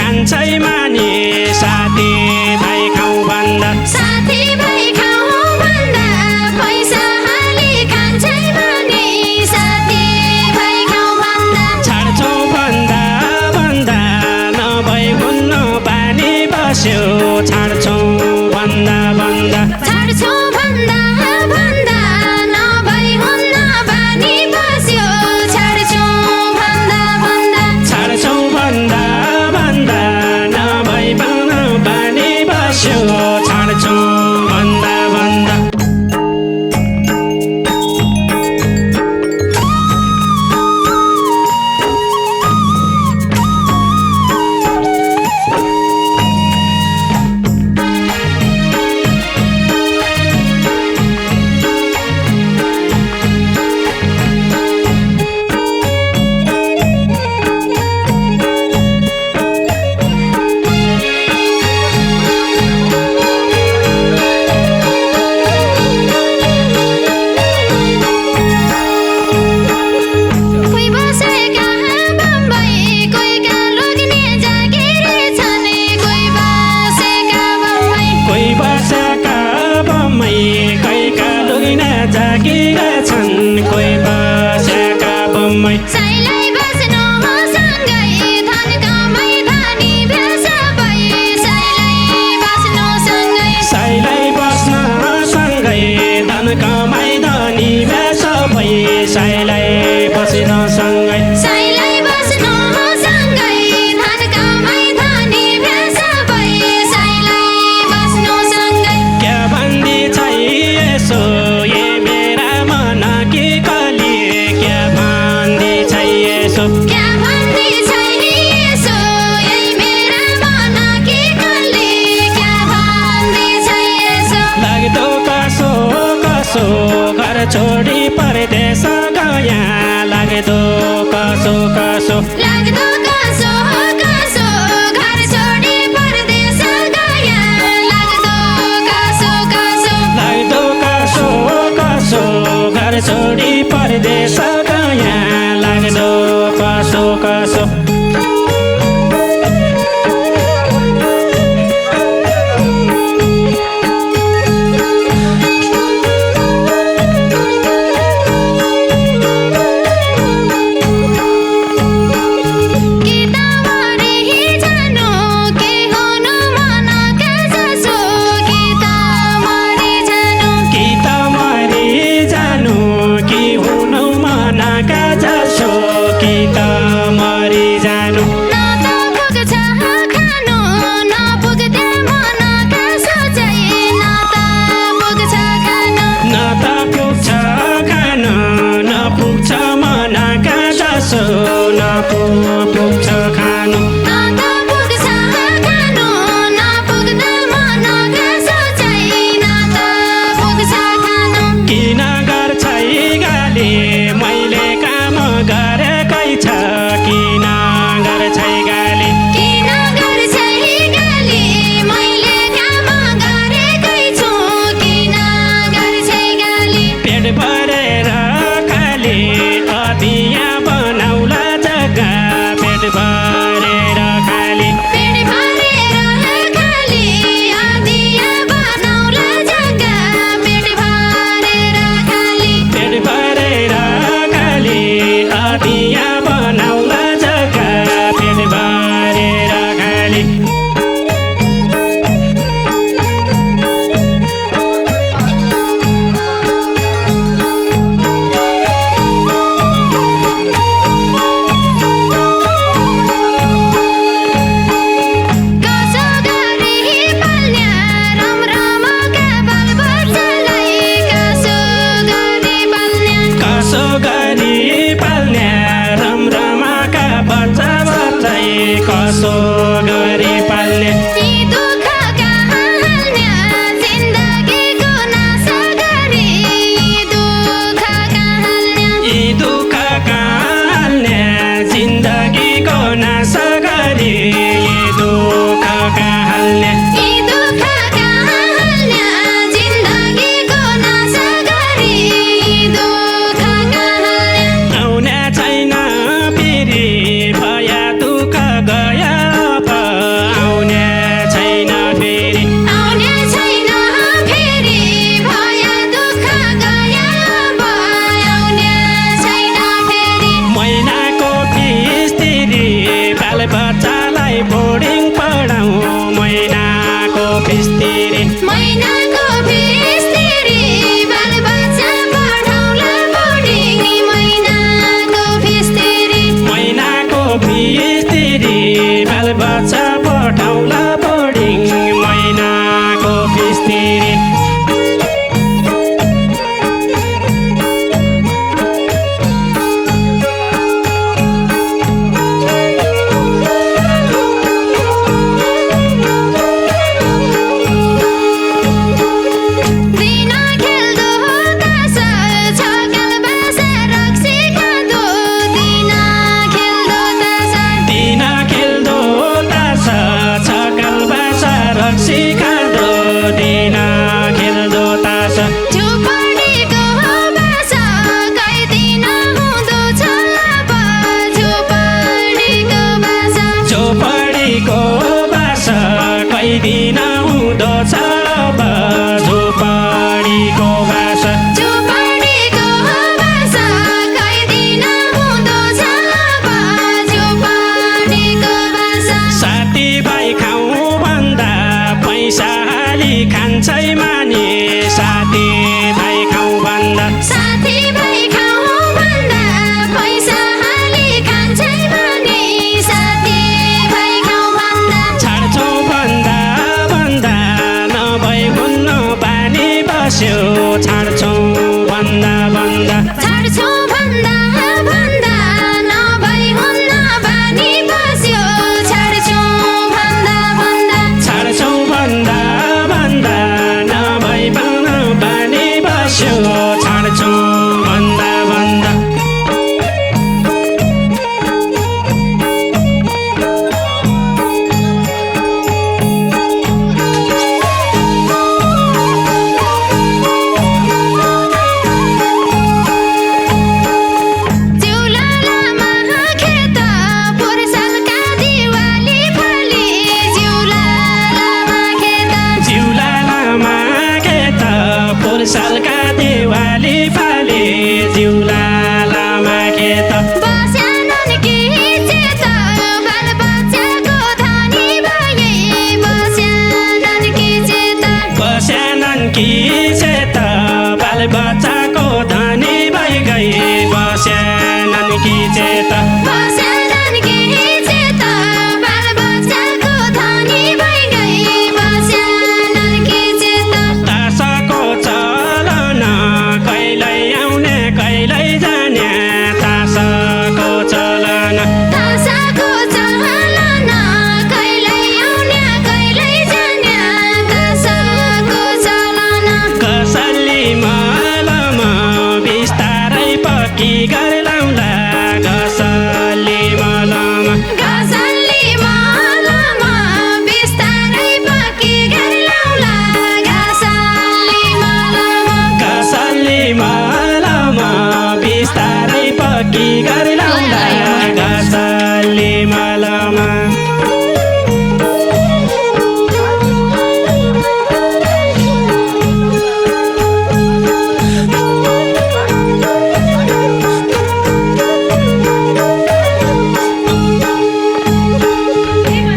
कान्छै माने साथी भाइ खाऊ भन्दा साथी भाइ खाऊ भन्दा पैसा हाली कान्छै माने साथी भाइ खाऊ भन्दा छाड्छौ भन्दा भन्दा नभई हुन्न बानी बस्यो छाड्छौ भन्दा भन्दा छाड्छौ भन्दा भन्दा नभई हुन्न बानी बस्यो छाड्छौ भन्दा भन्दा छाड्छौ भन्दा भन्दा नभई हुन्न बानी बस्यो छाड्छौ भन्दा भन्दा कोही बसेका बम्बई कोहीका लोग्ने जागिर छन् कोही बसेका बम्बई कोही बसेका बम्बई कोहीका लुगिना जागिर छन् कोही बसेका बम्बई साइलाई बस्नु सँगै धन कमाई धनी भेष भई साइलाई बस्नु सँगै साइलाई बस्न सँगै धन कमाई धनी भेष भई साइलाई बस्न सँगै साइलाई बस्नु सँगै धन कमाई धनी भेष भई साइलाई बस्नु सँगै क्या भन्दी छै यसो ये मेरा मन कि कली क्या भन्दी छै यसो क्या भन्दी छैन यसो यही मेरा मन के कल्ले क्या भन्दी छै यसो लाग्दो कसो कसो घर छोडी परदेश गया लाग्दो कसो कसो लाग्दो कसो कसो घर छोडी परदेश गया लाग्दो कसो कसो लाग्दो कसो कसो घर छोडी परदेश गया लाग्दो कसो कसो कि त मरि जानु के हुनु मन के जसो कि त मरि जानु कि त मरि जानु कि हुनु मन दिन हुँदो छ अब झोपडीको भाषा झोपडीको भाषा कैदिन हुँदो छ अब झोपडीको भाषा साथीभाइ खाउँ भन्दा पैसा हाली खान्छै माने साथीभाइ खाउँ भन्दा साथीभाइ खाउँ भन्दा पैसा हाली खान्छै माने साथीभाइ खाउँ भन्दा छाड्छौ भन्दा भन्दा नभई हुन्न बानी बस्यो छाड्छौ भन्दा भन्दा छाड्छौ भन्दा भन्दा नभई हुन्न बानी बस्यो छाड्छौ भन्दा भन्दा छाड्छौ भन्दा भन्दा नभई हुन्न बानी बस्यो छाड्छौ भन्दा भन्दा जिउलालामा खेत पुर्सलका दिवाली फली जिउलालामा खेत जिउलालामा खेत पुर्सलका दिवाली फाले जिउलालामा खेत बस्यानन् कि चेत बालबच्चाको धनी भए बस्यानन् कि चेत बस्यानन् कि चेत बालबच्चाको धनी भइ गए बस्यानन् कि चेत बस्यानन् कि चेत बालबच्चाको धनी भइ गए बस्यानन् कि चेत तासको चलन कहिल्यै आउने कहिल्यै जाने तासको चलन तासाको चलन कहिल्यै आउने कहिल्यै जाने तासाको चलन कसल्ली मलम बिस्तारै पक्की गर्लाउँला कसल्ली मलम घाँसल्ली मलम बिस्तारै पक्की गर्लाउँला घाँसल्ली मलम कसल्ली मलम बिस्तारै पक्की गर्लाउँला कसल्ली मलम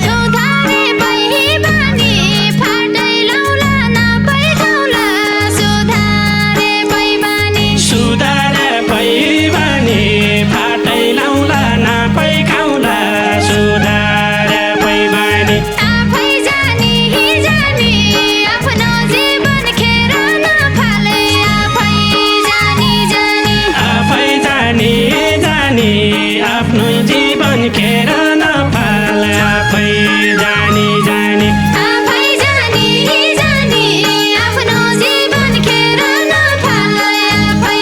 सुधारे बैबानी फाटै लाउला नपै खाउला सुधारे बैबानी सुधारे पैबानी फाटै लाउला नापै खाउला सुधारे पैबानी आफै जानी जानी आफ्नो जीवन खेर नफाले आफै जानी जानी आफै जानी जानी आफ्नो जीवन खेर नफाल आफै जानी जानी आफै जानी जानी आफ्नो जीवन खेर नफाले आफै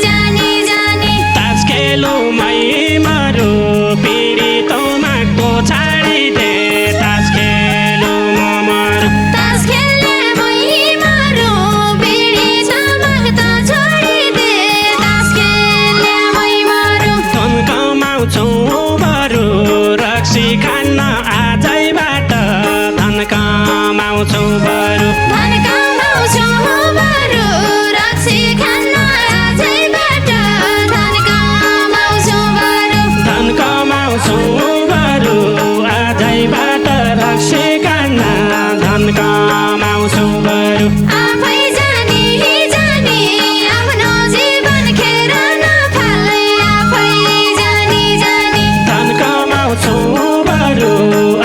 जानी जानी तास खेलौँमै मरु पीडितौमाको छाडिदे तास खेलौँ मरु तास खेल्ने मै मरु बिडी चमक त छोडिदे तास खेल्ने मै मरु धन कमाउँछौ बरु रक्सी खान्न आजैबाट धन कमाउँछौ बरु धन कमाउँछौ बरु रक्सी खान्न आजैबाट धन कमाउँछौ बरु धन कमाउँछौ बरु आजैबाट रक्सी खान्न धन कमाउँछौ बरु आफै जानी जानी आफ्नो जीवन खेर नफाले आफै जानी जानी धन कमाउँछौ बरु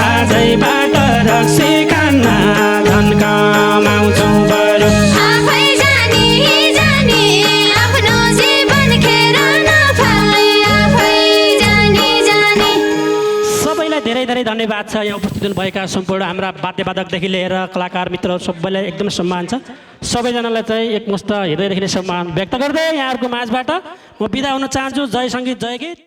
आजैबाट रक्सी खान्न धन कमाउँछौ बरु आफै जानी जानी आफ्नो जीवन खेर नफाले आफै जानी जानी सबैलाई धेरै धेरै धन्यवाद छ यहाँ उपस्थित हुनुभएका सम्पूर्ण हाम्रा वाद्यवादकदेखि लिएर कलाकार मित्र सबैलाई एकदमै सम्मान छ सबैजनालाई चाहिँ एकमुष्ट हृदयदेखि नै सम्मान व्यक्त गर्दै यहाँहरूको माझबाट म बिदा हुन चाहन्छु जय सङ्गीत जय गीत